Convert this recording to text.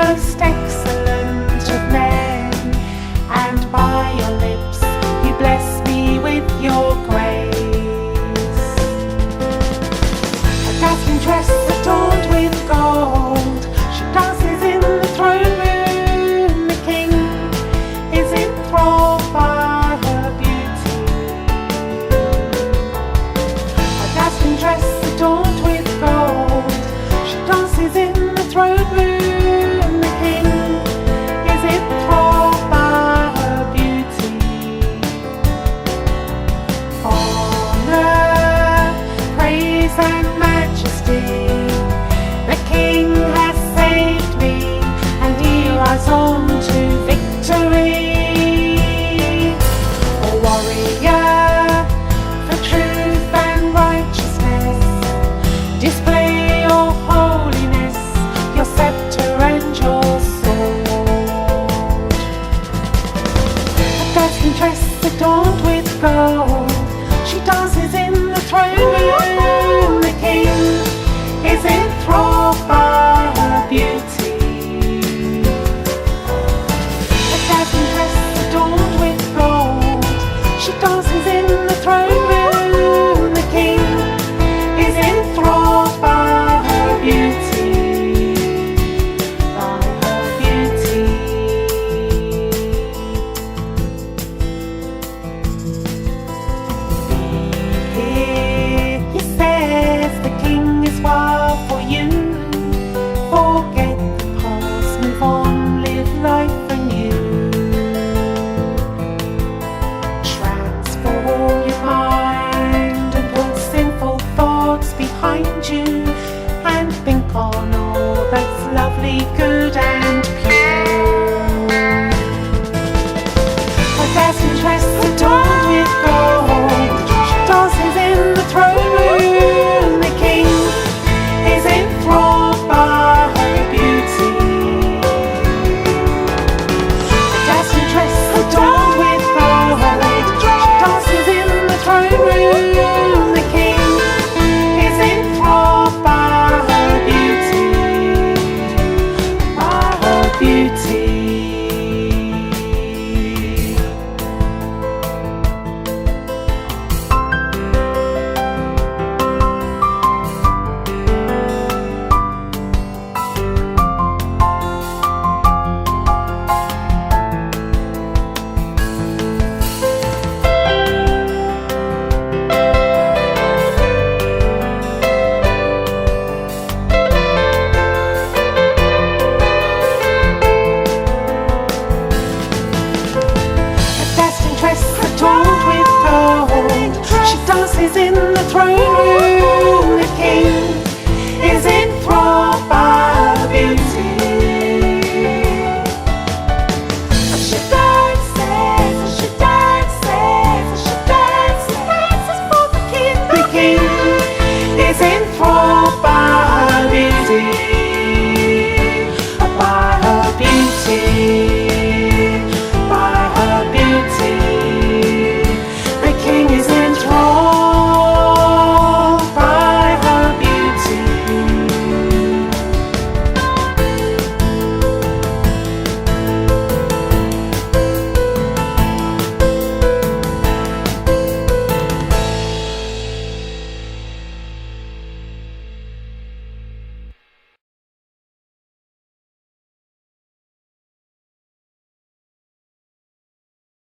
most excellent of men, and by your lips you bless me with your grace. A dazzling dress adorned with gold, she dances in the throne room. The king is enthralled by her beauty. A dazzling dress adorned with gold, she dances in the throne room. The king is enthralled by her beauty. Honor, praise and majesty, the king has saved me, and he rides on to victory. A warrior for truth and righteousness, display your holiness, your scepter and your sword. A dazzling dress adorned with gold, she dances in the throne room. The king is enthralled by her beauty. A dazzling dress adorned with gold, she dances in the throne room. The king is enthralled by her beauty, by her beauty. Be here, he says, the king is wild for you. Forget the past, move on, live life anew. Transform your mind and put sinful thoughts behind you, and think on all that's lovely, good and pure.